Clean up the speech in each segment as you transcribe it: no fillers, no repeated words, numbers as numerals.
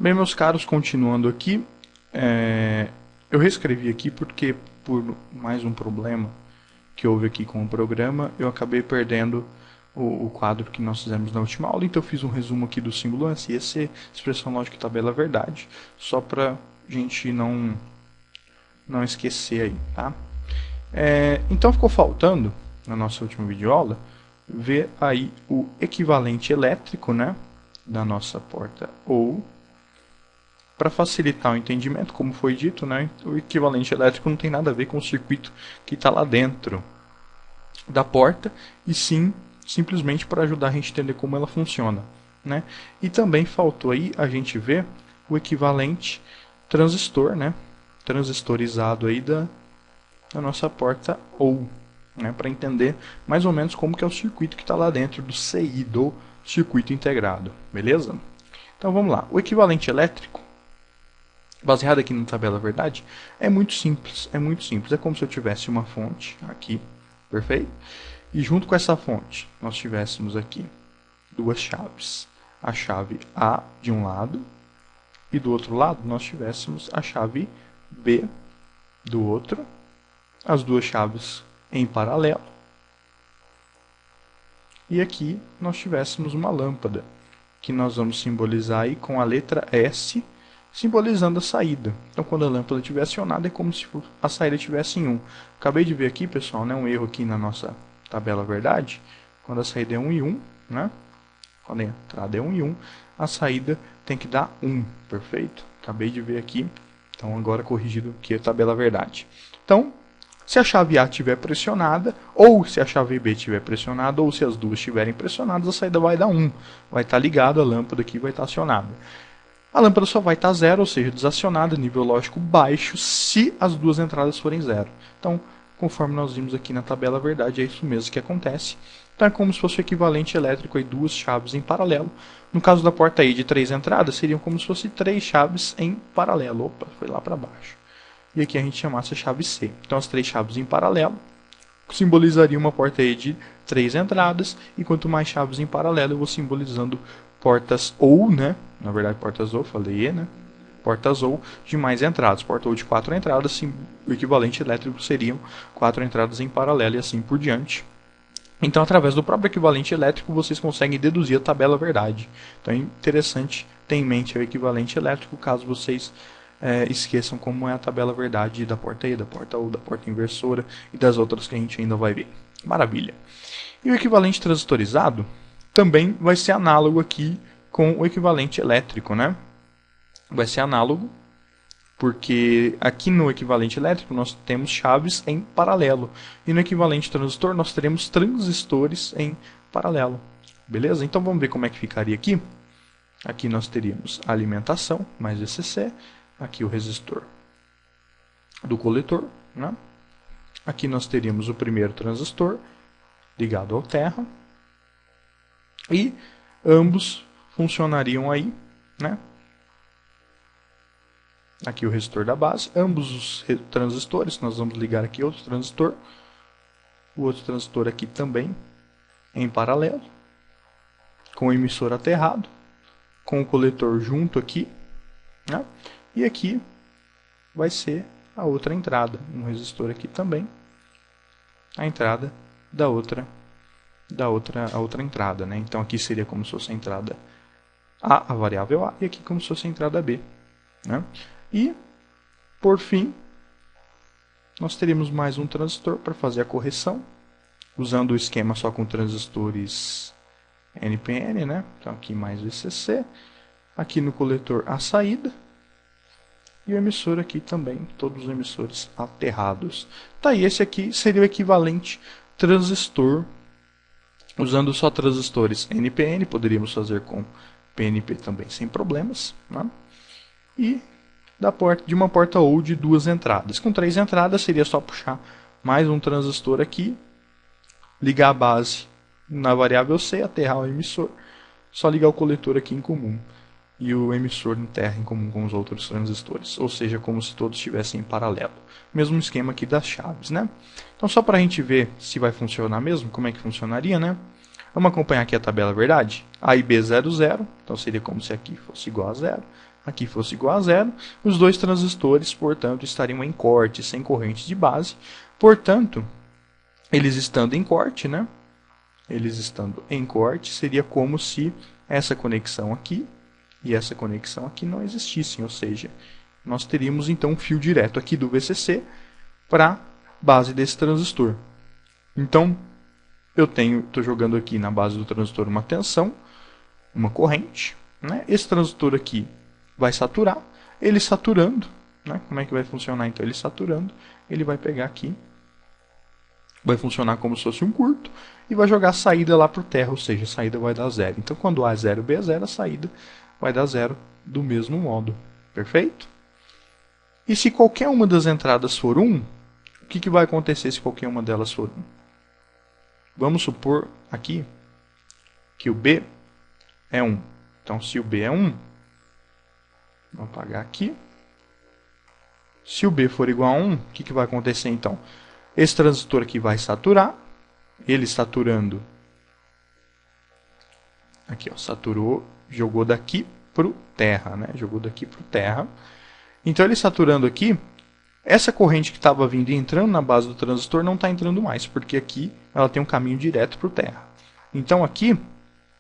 Bem, meus caros, continuando aqui, eu reescrevi aqui porque por mais um problema que houve aqui com o programa, eu acabei perdendo o quadro que nós fizemos na última aula, então eu fiz um resumo aqui do símbolo ANSI, esse expressão lógica e tabela verdade, só para a gente não esquecer aí, tá? Então ficou faltando, na nossa última videoaula, ver aí o equivalente elétrico, né, da nossa porta OU. Para facilitar o entendimento, como foi dito, né, o equivalente elétrico não tem nada a ver com o circuito que está lá dentro da porta, e sim simplesmente para ajudar a gente a entender como ela funciona, né? E também faltou aí a gente ver o equivalente transistor, né, transistorizado aí da nossa porta OU, né, para entender mais ou menos como que é o circuito que está lá dentro do CI, do circuito integrado, beleza? Então vamos lá, o equivalente elétrico, baseado aqui na tabela verdade, é muito simples, é como se eu tivesse uma fonte aqui, perfeito? E junto com essa fonte, nós tivéssemos aqui duas chaves, a chave A de um lado, e do outro lado nós tivéssemos a chave B do outro, as duas chaves em paralelo, e aqui nós tivéssemos uma lâmpada, que nós vamos simbolizar aí com a letra S, simbolizando a saída. Então, quando a lâmpada estiver acionada, é como se a saída estivesse em 1. Acabei de ver aqui, pessoal, né, um erro aqui na nossa tabela verdade. Quando a saída é 1 e 1, né? Quando a entrada é 1 e 1, a saída tem que dar 1, perfeito? Acabei de ver aqui, então agora corrigido aqui a tabela verdade. Então, se a chave A estiver pressionada, ou se a chave B estiver pressionada, ou se as duas estiverem pressionadas, a saída vai dar 1. Vai estar ligada, a lâmpada aqui vai estar acionada. A lâmpada só vai estar 0, ou seja, desacionada, nível lógico baixo, se as duas entradas forem 0. Então, conforme nós vimos aqui na tabela verdade, é isso mesmo que acontece. Então, é como se fosse o equivalente elétrico aí, duas chaves em paralelo. No caso da porta aí de 3 entradas, seriam como se fossem 3 chaves em paralelo. Opa, foi lá para baixo. E aqui a gente chamasse a chave C. Então, as 3 chaves em paralelo simbolizaria uma porta aí de 3 entradas, e quanto mais chaves em paralelo, eu vou simbolizando portas OU, né? Na verdade, portas OU, falei E, né? Portas OU de mais entradas. Porta OU de 4 entradas, sim, o equivalente elétrico seriam 4 entradas em paralelo e assim por diante. Então, através do próprio equivalente elétrico, vocês conseguem deduzir a tabela verdade. Então, é interessante ter em mente o equivalente elétrico, caso vocês esqueçam como é a tabela verdade da porta E, da porta OU, da porta inversora e das outras que a gente ainda vai ver. Maravilha. E o equivalente transistorizado também vai ser análogo aqui com o equivalente elétrico, né? Vai ser análogo, porque aqui no equivalente elétrico nós temos chaves em paralelo, e no equivalente transistor nós teremos transistores em paralelo. Beleza? Então vamos ver como é que ficaria aqui. Aqui nós teríamos a alimentação mais VCC, aqui o resistor do coletor, né? Aqui nós teríamos o primeiro transistor ligado ao terra, e ambos funcionariam aí, né? Aqui o resistor da base, ambos os transistores, nós vamos ligar aqui outro transistor, o outro transistor aqui também em paralelo, com o emissor aterrado, com o coletor junto aqui, né? E aqui vai ser a outra entrada, um resistor aqui também, a entrada da outra entrada, né? Então aqui seria como se fosse a entrada A variável A, e aqui como se fosse a entrada B, né? E, por fim, nós teríamos mais um transistor para fazer a correção, usando o esquema só com transistores NPN, né? Então aqui mais VCC, aqui no coletor a saída, e o emissor aqui também, todos os emissores aterrados. Tá aí, esse aqui seria o equivalente transistor, usando só transistores NPN, poderíamos fazer com PNP também sem problemas, né? E de uma porta OU de 2 entradas. Com 3 entradas seria só puxar mais um transistor aqui, ligar a base na variável C, aterrar o emissor, só ligar o coletor aqui em comum, e o emissor em terra em comum com os outros transistores, ou seja, como se todos estivessem em paralelo. Mesmo esquema aqui das chaves, né? Então, só para a gente ver se vai funcionar mesmo, como é que funcionaria, né? Vamos acompanhar aqui a tabela verdade. A e B 0, 0, então seria como se aqui fosse igual a 0. aqui fosse igual a zero, os dois transistores, portanto, estariam em corte, sem corrente de base. Portanto, eles estando em corte, né? Eles estando em corte, seria como se essa conexão aqui e essa conexão aqui não existissem, ou seja, nós teríamos então um fio direto aqui do VCC para a base desse transistor. Então, estou jogando aqui na base do transistor uma tensão, uma corrente, né? Esse transistor aqui vai saturar, ele saturando, né? Como é que vai funcionar então? Ele saturando, ele vai pegar aqui, vai funcionar como se fosse um curto e vai jogar a saída lá para o terra, ou seja, a saída vai dar zero. Então, quando A é zero, B é zero, a saída vai dar zero do mesmo modo. Perfeito? E se qualquer uma das entradas for 1, o que vai acontecer se qualquer uma delas for 1? Vamos supor aqui que o B é 1. Então, se o B é 1, vou apagar aqui. Se o B for igual a 1, o que vai acontecer então? Esse transistor aqui vai saturar. Ele saturando. Aqui, ó, saturou, jogou daqui para o terra, né? Jogou daqui para o terra. Então, ele saturando aqui, essa corrente que estava vindo e entrando na base do transistor não está entrando mais, porque aqui ela tem um caminho direto para o terra. Então, aqui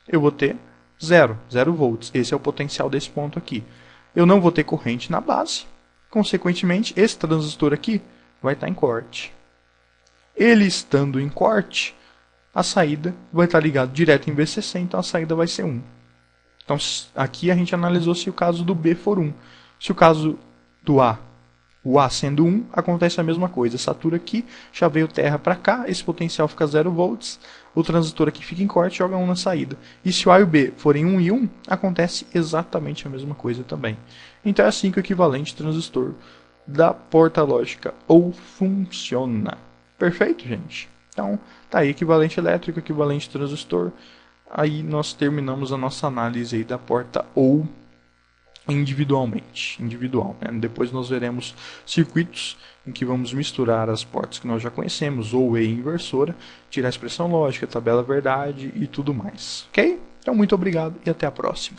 eu vou ter 0 volts. Esse é o potencial desse ponto aqui. Eu não vou ter corrente na base. Consequentemente, esse transistor aqui vai estar em corte. Ele estando em corte, a saída vai estar ligada direto em VCC, então a saída vai ser 1. Então, aqui a gente analisou se o caso do B for 1. Se o caso do A, o A sendo 1, acontece a mesma coisa. Satura aqui, já veio terra para cá, esse potencial fica 0 volts, o transistor aqui fica em corte e joga 1 na saída. E se o A e o B forem 1 e 1, acontece exatamente a mesma coisa também. Então é assim que o equivalente transistor da porta lógica ou funciona. Perfeito, gente? Então, tá aí equivalente elétrico, equivalente transistor. Aí nós terminamos a nossa análise aí da porta ou individualmente. Individual, né? Depois nós veremos circuitos em que vamos misturar as portas que nós já conhecemos, ou E inversora, tirar a expressão lógica, tabela verdade e tudo mais. Ok? Então, muito obrigado e até a próxima.